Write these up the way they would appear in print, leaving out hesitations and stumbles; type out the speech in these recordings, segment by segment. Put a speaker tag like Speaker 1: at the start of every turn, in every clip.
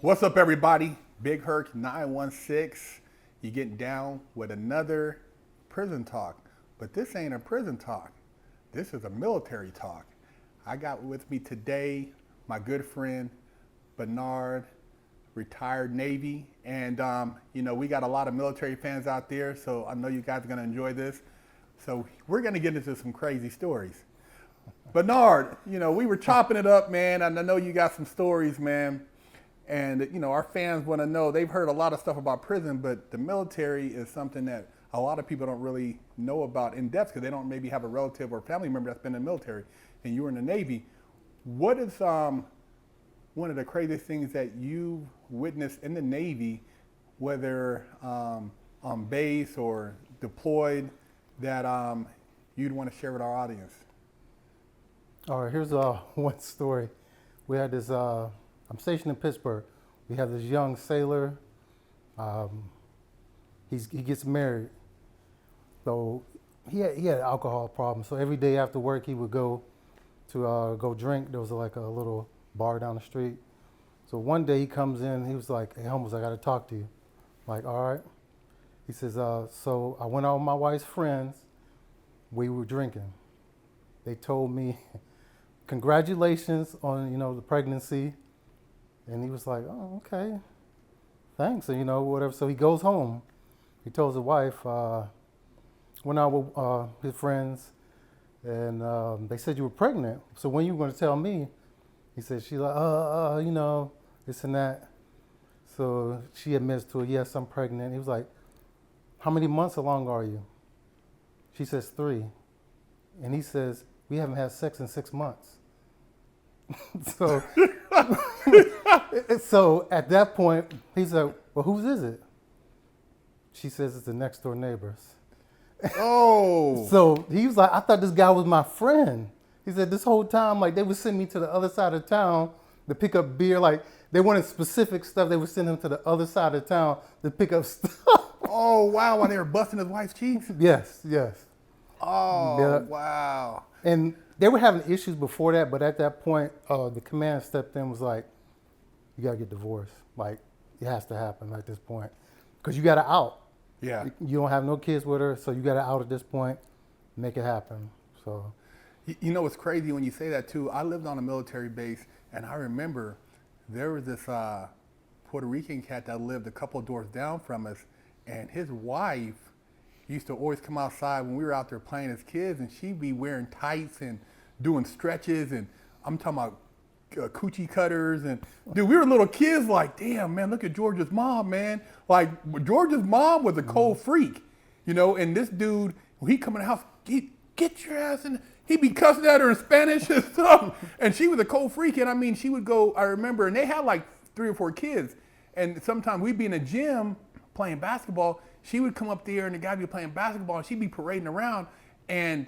Speaker 1: What's up, everybody? Big Herc 916. You getting down with another prison talk. But this ain't a prison talk. This is a military talk. I got with me today my good friend Bernard, retired Navy. And, we got a lot of military fans out there, so I know you guys are going to enjoy this. So we're going to get into some crazy stories. Bernard, we were chopping it up, man, and I know you got some stories, man. And, our fans want to know, they've heard a lot of stuff about prison, but the military is something that a lot of people don't really know about in depth because they don't maybe have a relative or family member that's been in the military, and you were in the Navy. What is one of the craziest things that you witnessed in the Navy, whether on base or deployed, that you'd want to share with our audience?
Speaker 2: All right, here's one story. We had this, I'm stationed in Pittsburgh. We have this young sailor. He gets married. So he had an alcohol problem. So every day after work, he would go to go drink. There was like a little bar down the street. So one day he comes in, he was like, "Hey, Holmes, I got to talk to you." I'm like, "All right." He says, "So I went out with my wife's friends. We were drinking. They told me, congratulations on, the pregnancy." And he was like, "Oh, okay, thanks," and whatever. So he goes home. He tells his wife, went out with his friends, and they said you were pregnant. So when you were going to tell me? He said, she's like, this and that. So she admits to it, "Yes, I'm pregnant." He was like, "How many months along are you?" She says 3. And he says, "We haven't had sex in 6 months." So, so at that point, he's like, "Well, whose is it?" She says, "It's the next door neighbor's."
Speaker 1: Oh.
Speaker 2: So he was like, "I thought this guy was my friend." He said, "This whole time, like, they would send me to the other side of town to pick up beer. Like, they wanted specific stuff. They would send him to the other side of town to pick up stuff."
Speaker 1: Oh, wow, while they were busting his wife's cheeks?
Speaker 2: Yes.
Speaker 1: Oh,
Speaker 2: Yeah.
Speaker 1: wow.
Speaker 2: And they were having issues before that, but at that point, the command stepped in and was like, "You got to get divorced. Like, it has to happen at this point. Because you got to out.
Speaker 1: Yeah.
Speaker 2: You don't have no kids with her, so you got to out at this point, make it happen." So,
Speaker 1: You know what's crazy when you say that, too? I lived on a military base, and I remember there was this Puerto Rican cat that lived a couple of doors down from us, and his wife used to always come outside when we were out there playing as kids, and she'd be wearing tights and doing stretches, and I'm talking about coochie cutters, and dude, we were little kids like, damn, man, look at George's mom, man. Like, George's mom was a cold freak, and this dude, when he come in the house, get your ass in, he'd be cussing at her in Spanish and stuff, and she was a cold freak, and I mean, she would go, I remember, and they had like 3 or 4 kids, and sometimes we'd be in a gym playing basketball. She would come up there and the guy would be playing basketball and she'd be parading around. And,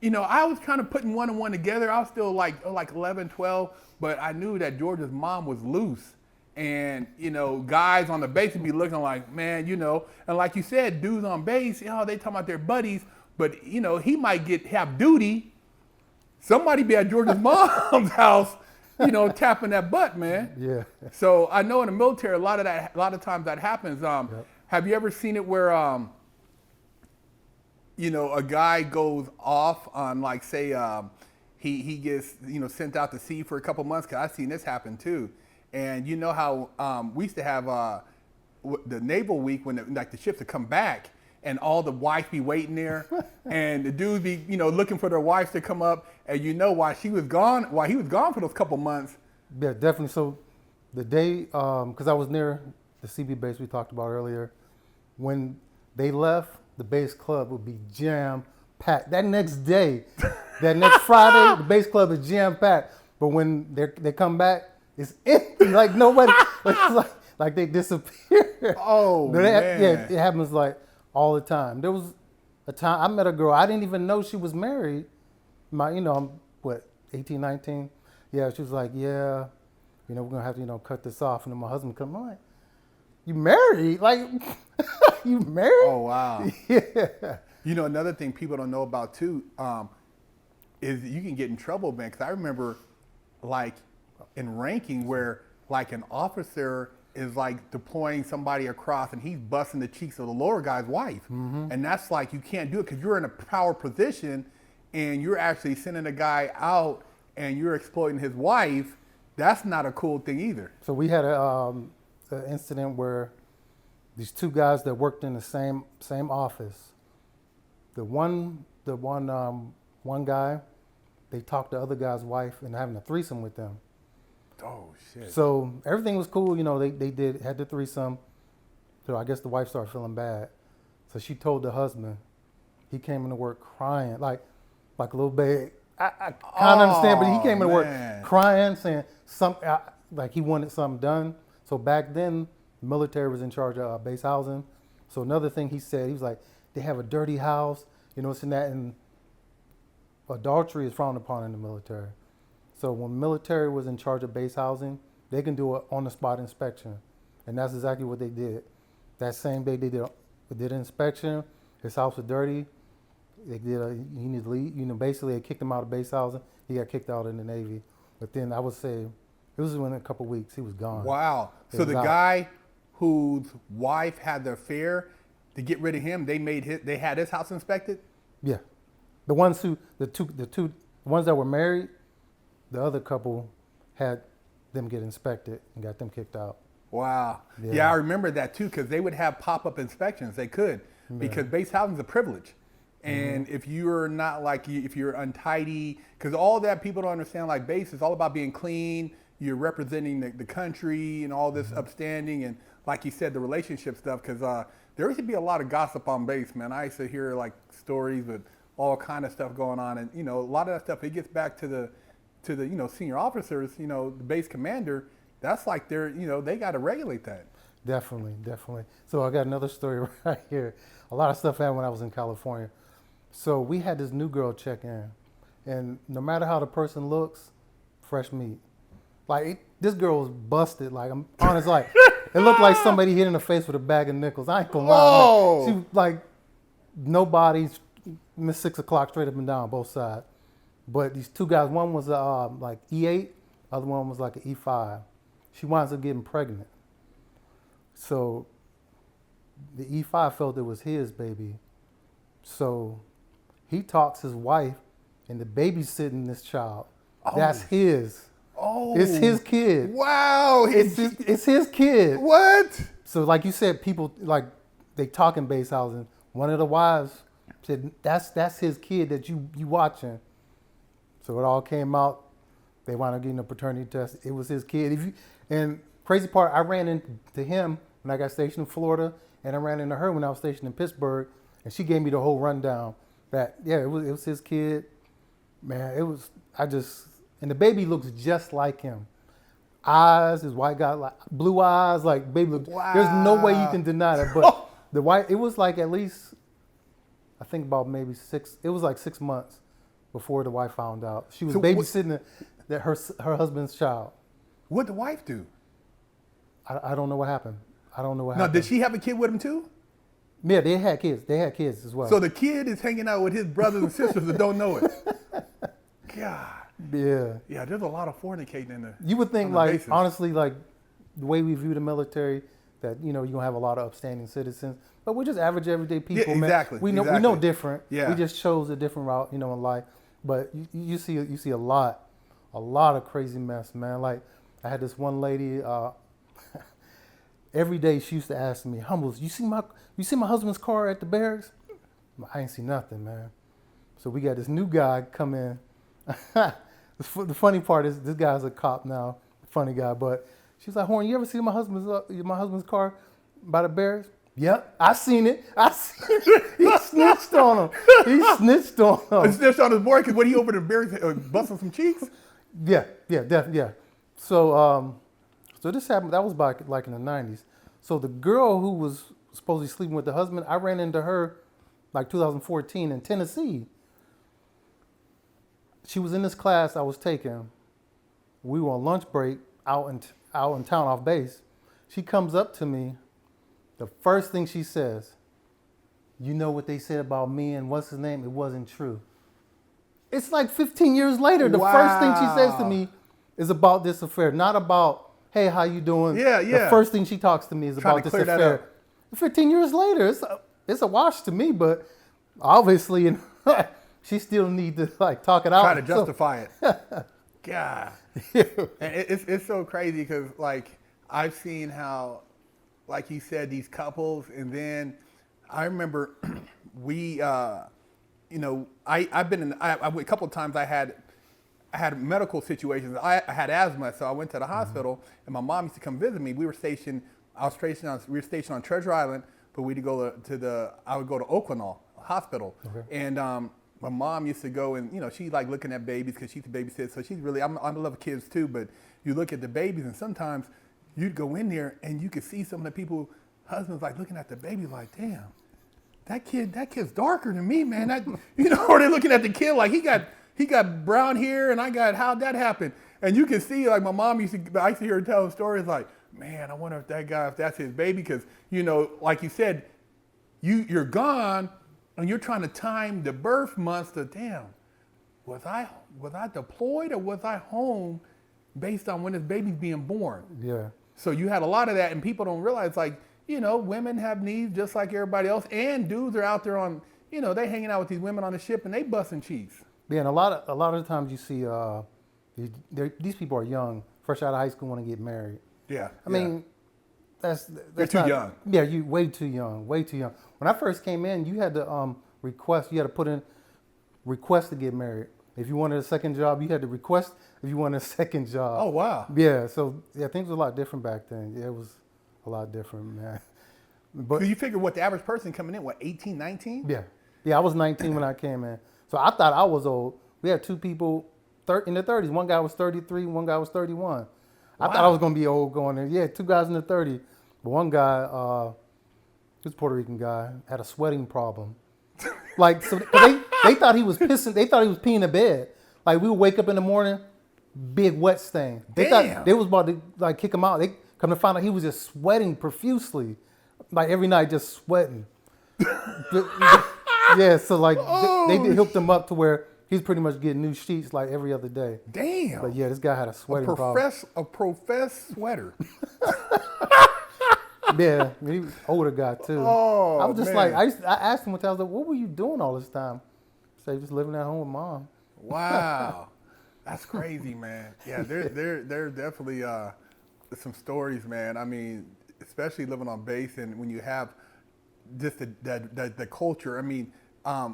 Speaker 1: I was kind of putting one and one together. I was still like 11, 12, but I knew that George's mom was loose. And, guys on the base would be looking like, man, and like you said, dudes on base, they talking about their buddies, but, he might have duty. Somebody be at George's mom's house, tapping that butt, man.
Speaker 2: yeah.
Speaker 1: So I know in the military, a lot of times that happens.
Speaker 2: Yep.
Speaker 1: Have you ever seen it where, a guy goes off on, like, say, he gets, sent out to sea for a couple months? Because I've seen this happen too. And you know how we used to have the Naval Week when the ships would come back and all the wives be waiting there, and the dudes be, looking for their wives to come up, and while he was gone for those couple months.
Speaker 2: Yeah, definitely. So the day, because I was near the CB base we talked about earlier, when they left, the base club would be jam-packed. That next day, that next Friday, the base club is jam-packed. But when they come back, it's empty, like nobody, like they disappear.
Speaker 1: Oh, man.
Speaker 2: Yeah, it happens like all the time. There was a time I met a girl, I didn't even know she was married. I'm 18, 19? Yeah, she was like, "Yeah, we're gonna have to, cut this off." And then my husband come, I'm like, "You married? Like, you married?"
Speaker 1: Oh, wow.
Speaker 2: Yeah.
Speaker 1: Another thing people don't know about too is you can get in trouble, man. Because I remember, like, in ranking where like an officer is like deploying somebody across and he's busting the cheeks of the lower guy's wife. And that's like, you can't do it because you're in a power position and you're actually sending a guy out and you're exploiting his wife. That's not a cool thing either.
Speaker 2: So we had an incident where these two guys that worked in the same office, one guy, they talked to the other guy's wife and having a threesome with them.
Speaker 1: Oh shit.
Speaker 2: So everything was cool, you know. They had the threesome. So I guess the wife started feeling bad. So she told the husband. He came into work crying, like a little baby. I kind of understand, but he came into work crying, saying like he wanted something done. So back then, the military was in charge of base housing. So another thing he said, he was like, they have a dirty house, you know, it's in that, and adultery is frowned upon in the military. So when military was in charge of base housing, they can do an on-the-spot inspection. And that's exactly what they did. That same day they did an inspection. His house was dirty. He needed to leave. You know, basically they kicked him out of base housing. He got kicked out in the Navy. But then I would say, it was within a couple of weeks, he was gone.
Speaker 1: Wow. So the guy whose wife had the affair, to get rid of him, they had his house inspected?
Speaker 2: Yeah. The ones that were married, the other couple had them get inspected and got them kicked out.
Speaker 1: Wow. Yeah, I remember that too, because they would have pop-up inspections. They could, because base housing is a privilege. And if you're not if you're untidy, because all that people don't understand, like base is all about being clean. You're representing the country and all this upstanding. And like you said, the relationship stuff, because there used to be a lot of gossip on base, man. I used to hear like stories with all kind of stuff going on. And, you know, a lot of that stuff, it gets back to the senior officers, the base commander. That's like they got to regulate that.
Speaker 2: Definitely. So I got another story right here. A lot of stuff happened when I was in California. So we had this new girl check in, and no matter how the person looks, fresh meat. Like this girl was busted. Like I'm honest, like it looked like somebody hit in the face with a bag of nickels. I ain't gonna lie. She was like no bodies, Miss 6 o'clock straight up and down both sides. But these two guys, one was like E8, other one was like an E5. She winds up getting pregnant. So the E5 felt it was his baby. So he talks his wife, and the baby's sitting this child. Oh. That's his. Oh. It's his kid.
Speaker 1: Wow.
Speaker 2: It's his kid.
Speaker 1: What?
Speaker 2: So like you said, people, like, they talk in base housing. One of the wives said, that's his kid that you watching. So it all came out. They wound up getting a paternity test. It was his kid. And crazy part, I ran into him when I got stationed in Florida, and I ran into her when I was stationed in Pittsburgh, and she gave me the whole rundown that, it was his kid. Man, and the baby looks just like him. Eyes, his white guy, like blue eyes, like baby look. Wow. There's no way you can deny that. But the white, it was like at least, I think about maybe 6 months before the wife found out. She was babysitting her husband's child.
Speaker 1: What'd the wife do?
Speaker 2: I don't know what happened.
Speaker 1: Now, did she have a kid with him too?
Speaker 2: Yeah, they had kids. They had kids as well.
Speaker 1: So the kid is hanging out with his brothers and sisters that don't know it. God.
Speaker 2: Yeah.
Speaker 1: Yeah, there's a lot of fornicating in the.
Speaker 2: You would think, like,
Speaker 1: basis.
Speaker 2: honestly, like the way we view the military, that you're gonna have a lot of upstanding citizens, but we're just average, everyday people.
Speaker 1: Yeah, exactly.
Speaker 2: Man. We know different.
Speaker 1: Yeah.
Speaker 2: We just chose a different route, in life. But you see a lot of crazy mess, man. Like I had this one lady. Every day she used to ask me, "Humbles, you see my husband's car at the barracks?" I ain't see nothing, man. So we got this new guy come in. The funny part is this guy's a cop now, funny guy. But she's like, "Horn, you ever see my husband's car by the barracks?" Yep, I seen it. He snitched on him. He snitched on
Speaker 1: his boy because when he opened the barracks, busting some cheeks.
Speaker 2: Yeah, definitely, yeah. So this happened. That was back like in the 90s. So the girl who was supposedly sleeping with the husband, I ran into her like 2014 in Tennessee. She was in this class I was taking. We were on lunch break out in town off base. She comes up to me. The first thing she says, "You know what they said about me and what's his name? It wasn't true." It's like 15 years later. The first thing she says to me is about this affair, not about hey, how you doing?
Speaker 1: Yeah,
Speaker 2: The first thing she talks to me is
Speaker 1: Trying
Speaker 2: about
Speaker 1: to
Speaker 2: this
Speaker 1: clear that
Speaker 2: affair.
Speaker 1: up.
Speaker 2: 15 years later, it's a wash to me, but obviously, she still need to like talk it out.
Speaker 1: Try to justify it. God. And it's so crazy because like I've seen how, like you said, these couples, and then I remember we, you know, I've been in a couple of times I had medical situations. I had asthma, so I went to the hospital, and my mom used to come visit me. We were stationed on Treasure Island, but we'd go I would go to Oakland Hospital, and my mom used to go, and you know, she like looking at babies because she's a babysitter, so she's really, I love kids too, but you look at the babies, and sometimes you'd go in there and you could see some of the people, husbands like looking at the baby like, damn, that kid's darker than me, man. That, you know, or they're looking at the kid like he got brown hair and how'd that happen? And you can see like my mom I used to hear her telling stories like, man, I wonder if that's his baby, because you know, like you said, you're gone and you're trying to time the birth months to, damn, was I deployed or was I home based on when this baby's being born?
Speaker 2: Yeah.
Speaker 1: So you had a lot of that, and people don't realize, like, you know, women have needs just like everybody else, and dudes are out there on, you know, they hanging out with these women on the ship and they busting cheeks.
Speaker 2: Yeah, and a lot of the times you see these people are young, fresh out of high school, want to get married.
Speaker 1: Yeah.
Speaker 2: I mean, that's
Speaker 1: They're too young.
Speaker 2: Yeah, you way too young. When I first came in, you had to request. You had to put in request to get married. If you wanted a second job, you had to request if you wanted a second job.
Speaker 1: Oh, wow.
Speaker 2: Yeah, so yeah, things were a lot different back then. Yeah, it was a lot different, man. But
Speaker 1: So you figure what the average person coming in, what, 18, 19?
Speaker 2: yeah, I was 19 when I came in, so I thought I was old. We had two people in their 30s. One guy was 33, one guy was 31. I thought I was gonna be old going in. Yeah, two guys in their 30s. But one guy, he was a Puerto Rican guy, had a sweating problem. Like, so they thought he was pissing. They thought he was peeing in bed. Like, we would wake up in the morning, big wet stain. They thought they was about to like kick him out. They come to find out he was just sweating profusely, like every night, just sweating. Yeah, so like they hooked him up to where he's pretty much getting new sheets like every other day.
Speaker 1: Damn.
Speaker 2: But yeah, this guy had a sweating problem.
Speaker 1: A professed sweater.
Speaker 2: Yeah, he was an older guy too.
Speaker 1: Oh,
Speaker 2: I was just
Speaker 1: man.
Speaker 2: like, I asked him one time, I was like, what were you doing all this time? He said, just living at home with mom.
Speaker 1: Wow. That's crazy, man. Yeah, there definitely some stories, man. I mean, especially living on base, and when you have just the culture. I mean,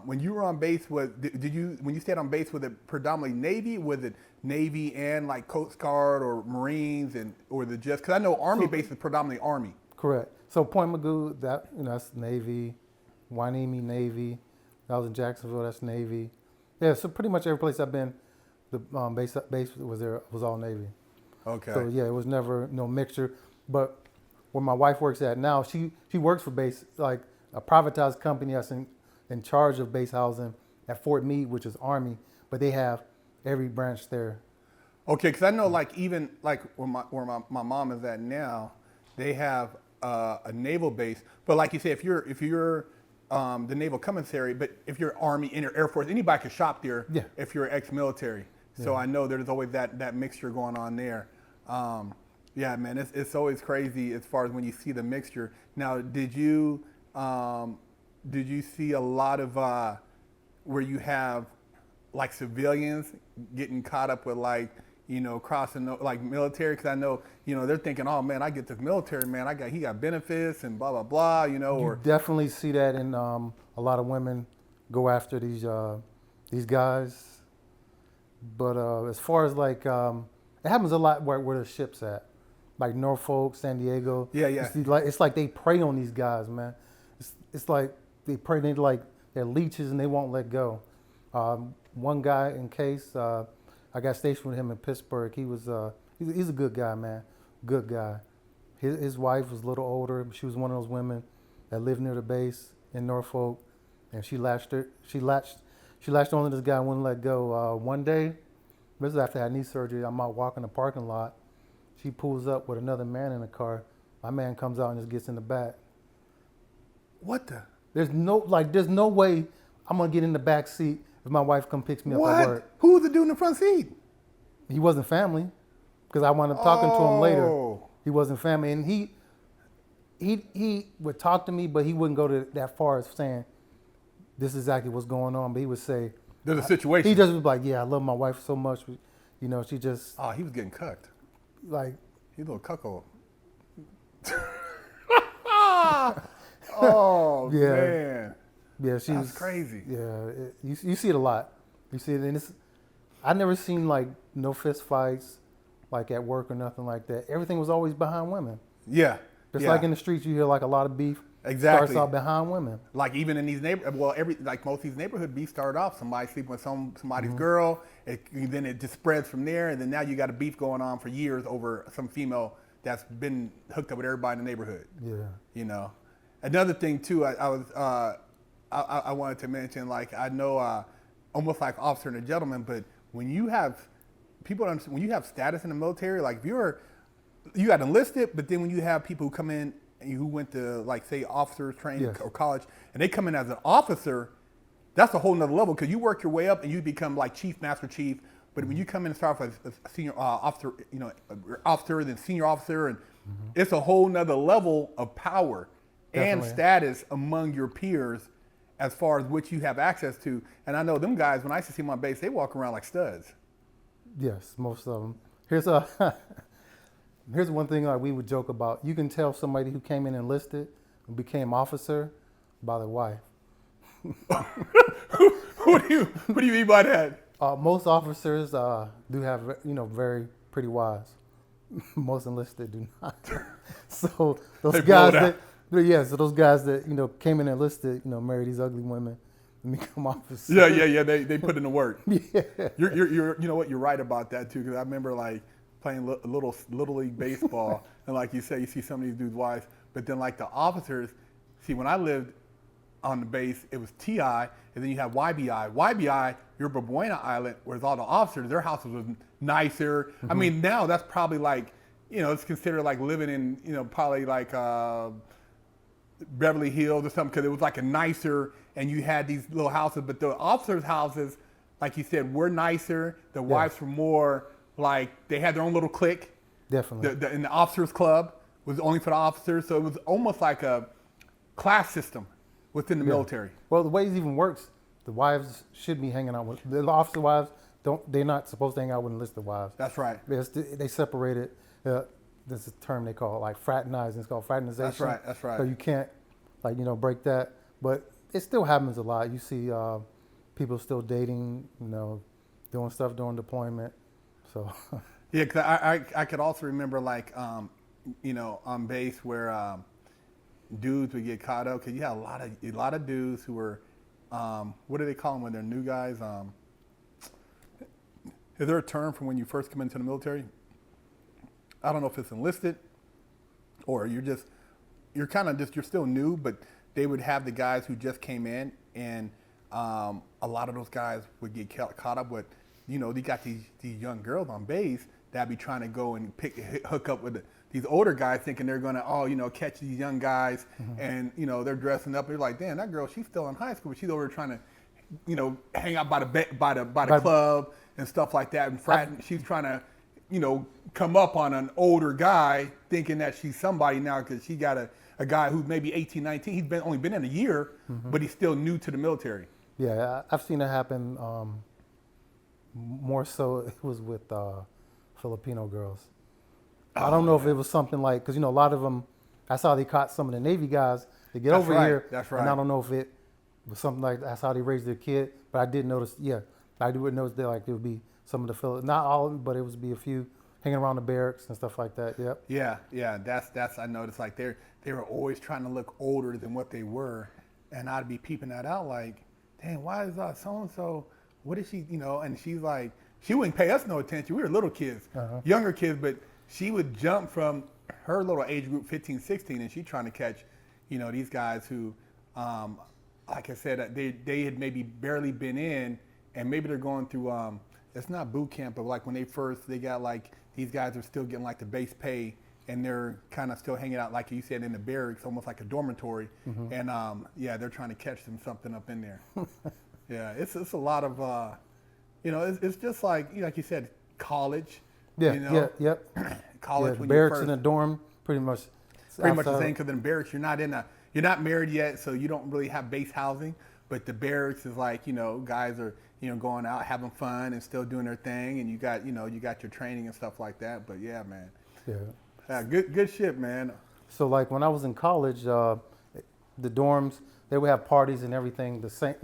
Speaker 1: when you were on base, when you stayed on base, was it predominantly Navy? Was it Navy and like Coast Guard or Marines, because I know Army base is predominantly Army.
Speaker 2: Correct. So Point Magoo, that's Navy. Hueneme, Navy. I was in Jacksonville, that's Navy. Yeah, so pretty much every place I've been, the base was all Navy.
Speaker 1: Okay.
Speaker 2: So yeah, it was never no mixture. But where my wife works at now, she works for base, like a privatized company that's in charge of base housing at Fort Meade, which is Army, but they have every branch there.
Speaker 1: Okay, because I know like even like where my mom is at now, they have a naval base. But like you say, if you're the naval commissary, but if you're Army, Air Force, anybody can shop there. Yeah. If you're ex-military. So I know there's always that mixture going on there. Yeah, man, it's always crazy as far as when you see the mixture. Now, did you see a lot of where you have like civilians getting caught up with like, you know, crossing like military? Because I know, you know, they're thinking, oh man, I get this military man, he got benefits and blah blah blah, you know.
Speaker 2: You definitely see that in a lot of women go after these guys. But as far as like, it happens a lot where the ship's at, like Norfolk, San Diego.
Speaker 1: Yeah, yeah.
Speaker 2: It's like they prey on these guys, man. It's like they prey. They're leeches and they won't let go. One guy in case I got stationed with him in Pittsburgh. He's a good guy, man. Good guy. His wife was a little older. She was one of those women that lived near the base in Norfolk, and she latched onto this guy and wouldn't let go. One day, this is after I had knee surgery, I'm out walking the parking lot. She pulls up with another man in the car. My man comes out and just gets in the back.
Speaker 1: What the?
Speaker 2: There's no way I'm gonna get in the back seat if my wife come picks me up at work.
Speaker 1: Who was the dude in the front seat?
Speaker 2: He wasn't family, because I wound up talking to him later. he wasn't family, and he would talk to me, but he wouldn't go to that far as saying this is exactly what's going on. But he would say
Speaker 1: There's a situation.
Speaker 2: he just was like, yeah, I love my wife so much, you know, she just
Speaker 1: Oh, he was getting cucked.
Speaker 2: like
Speaker 1: He's a little cuckold. Oh,
Speaker 2: Yeah.
Speaker 1: man.
Speaker 2: yeah, she
Speaker 1: That's
Speaker 2: was
Speaker 1: crazy.
Speaker 2: Yeah, you see it a lot. You see it, and I never seen like no fist fights, like at work or nothing like that. Everything was always behind women.
Speaker 1: Yeah.
Speaker 2: Just
Speaker 1: yeah.
Speaker 2: like in the streets, you hear like a lot of beef.
Speaker 1: Exactly.
Speaker 2: Starts out behind women.
Speaker 1: Like even in these like most of these neighborhood beefs started off somebody sleeping with somebody's
Speaker 2: Mm-hmm.
Speaker 1: girl, then it just spreads from there, and then now you got a beef going on for years over some female that's been hooked up with everybody in the neighborhood.
Speaker 2: Yeah.
Speaker 1: You know, another thing too, I wanted to mention, like I know almost like officer and a gentleman, but when you have people don't understand, when you have status in the military, like if you got enlisted, but then when you have people who come in and who went to like say officers training
Speaker 2: Yes.
Speaker 1: or college, and they come in as an officer, that's a whole nother level because you work your way up and you become like chief, master chief. But when you come in and start off as a senior officer, you know, officer, then senior officer, and it's a whole nother level of power and
Speaker 2: Definitely.
Speaker 1: status among your peers as far as what you have access to. And I know them guys, when I used to see them on base, they walk around like studs.
Speaker 2: Yes, most of them. Here's one thing like we would joke about. You can tell somebody who came in enlisted and became officer by their wife.
Speaker 1: What do you mean by that?
Speaker 2: Most officers do have, you know, very pretty wives. Most enlisted do not. So those
Speaker 1: They blow
Speaker 2: guys
Speaker 1: it
Speaker 2: so those guys that, you know, came in enlisted, you know, marry these ugly women and become officers.
Speaker 1: Yeah. They put in the work.
Speaker 2: Yeah.
Speaker 1: You know what? You're right about that too. Because I remember like playing little league baseball, and like you say, you see some of these dudes' wives, but then like the officers. See, when I lived on the base, it was TI, and then you have YBI. YBI, you're Babuena Island, whereas all the officers, their houses was nicer. I mean, now that's probably like, you know, it's considered like living in, you know, probably like Beverly Hills or something, because it was like a nicer, and you had these little houses. But the officers' houses, like you said, were nicer. The wives were more like, they had their own little clique.
Speaker 2: Definitely.
Speaker 1: And the officers' club was only for the officers, so it was almost like a class system within the military.
Speaker 2: Well, the way it even works, the wives should be hanging out with the officer wives. They're not supposed to hang out with enlisted wives.
Speaker 1: That's right.
Speaker 2: They separate it. There's a term they call it, like fraternizing. It's called fraternization.
Speaker 1: That's right.
Speaker 2: So you can't, like, you know, break that. But it still happens a lot. You see people still dating, you know, doing stuff during deployment. So
Speaker 1: Yeah, because I could also remember like, you know, on base where dudes would get caught up, because you had a lot of dudes who were, what do they call them when they're new guys? Is there a term for when you first come into the military? I don't know if it's enlisted or you're still new, but they would have the guys who just came in, and a lot of those guys would get caught up with, you know, they got these young girls on base that be trying to go and hook up with these older guys, thinking they're gonna, you know, catch these young guys, and you know they're dressing up. They're like, damn, that girl, she's still in high school, but she's over trying to, you know, hang out by the club and stuff like that, and she's trying to, you know, come up on an older guy, thinking that she's somebody now because she got a guy who's maybe 18, 19. He's only been in a year, but he's still new to the military.
Speaker 2: yeah, I've seen it happen. More so, it was with Filipino girls. I don't know if it was something like, because, you know, a lot of them, that's how they caught some of the Navy guys to get over here.
Speaker 1: That's right.
Speaker 2: And I don't know if it was something like that's how they raised their kid, but I did notice, I do notice that like there would be some of the not all of them, but it would be a few hanging around the barracks and stuff like that. Yep.
Speaker 1: Yeah. That's I noticed like they were always trying to look older than what they were, and I'd be peeping that out like, dang, why is so and so? What is she? You know, and she's like, she wouldn't pay us no attention. We were little kids, younger kids, but she would jump from her little age group, 15, 16, and she's trying to catch, you know, these guys who, like I said, they had maybe barely been in, and maybe they're going through, it's not boot camp, but like when they got like, these guys are still getting like the base pay, and they're kind of still hanging out, like you said, in the barracks, almost like a dormitory, and they're trying to catch them something up in there. Yeah, it's a lot of, you know, it's just like you said, college.
Speaker 2: Yeah.
Speaker 1: You know?
Speaker 2: Yep.
Speaker 1: college
Speaker 2: the
Speaker 1: when you
Speaker 2: barracks
Speaker 1: first.
Speaker 2: in the dorm, pretty much.
Speaker 1: Pretty much the
Speaker 2: outside.
Speaker 1: same, because in barracks you're not married yet, so you don't really have base housing. But the barracks is like, guys are going out having fun and still doing their thing, and you got your training and stuff like that. But yeah, man,
Speaker 2: Yeah.
Speaker 1: good shit, man.
Speaker 2: So like when I was in college, the dorms, they would have parties and everything the same,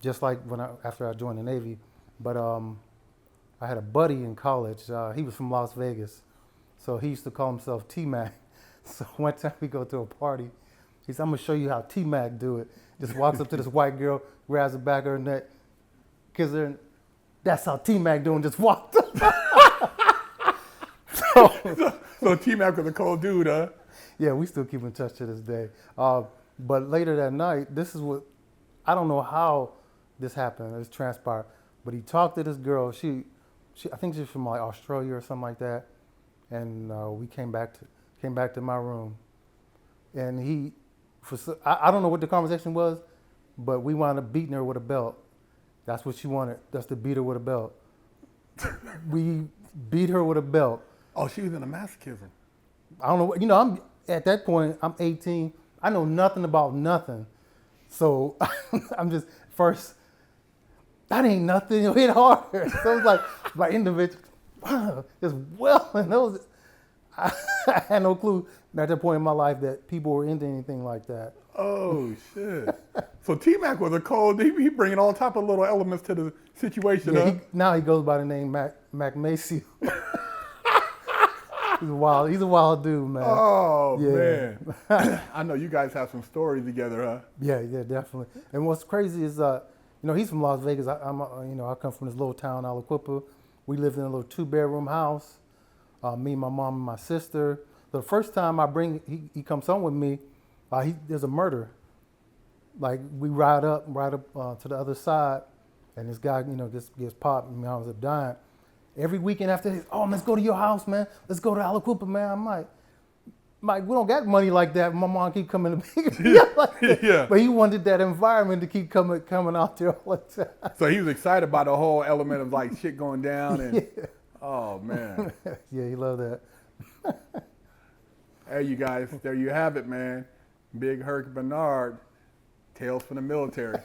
Speaker 2: just like after I joined the Navy. But I had a buddy in college. He was from Las Vegas, so he used to call himself T-Mac. So one time we go to a party, he said, "I'm gonna show you how T-Mac do it." Just walks up to this white girl, grabs the back of her neck, kisses her, and that's how T-Mac doing. Just walked up.
Speaker 1: So T-Mac was a cold dude, huh?
Speaker 2: Yeah, we still keep in touch to this day. But later that night, this is what, I don't know how this happened, this transpired, but he talked to this girl. She I think she's from like Australia or something like that. And we came back to my room. And I don't know what the conversation was, but we wound up beating her with a belt. That's what she wanted, just to beat her with a belt. We beat her with a belt.
Speaker 1: Oh, she was in a masochism.
Speaker 2: I don't know. I'm at that point. I'm 18. I know nothing about nothing. So I'm just first. That ain't nothing. It hit harder. So it's like my individual, just welling. I had no clue at that point in my life that people were into anything like that.
Speaker 1: Oh shit! So T-Mac was a cold. He bringing all type of little elements to the situation.
Speaker 2: Yeah,
Speaker 1: Huh?
Speaker 2: now he goes by the name Mac Macy. He's a wild dude, man.
Speaker 1: Oh
Speaker 2: Yeah.
Speaker 1: man, I know you guys have some stories together, huh?
Speaker 2: Yeah, definitely. And what's crazy is, he's from Las Vegas. I come from this little town, Aliquippa. We lived in a little 2-bedroom house. Me, my mom, and my sister. The first time he comes home with me, there's a murder. Like we ride up to the other side, and this guy, gets popped, and I was up dying. Every weekend after this, oh, let's go to your house, man. Let's go to Aliquippa, man. I'm like, we don't got money like that. My mom keep coming to pick me up like that.
Speaker 1: Yeah.
Speaker 2: But he wanted that environment to keep coming out there all the time.
Speaker 1: So he was excited about the whole element of like shit going down and.
Speaker 2: Yeah.
Speaker 1: Oh man.
Speaker 2: Yeah, he loved that.
Speaker 1: Hey, you guys, there you have it, man. Big Herc Bernard, Tales from the Military.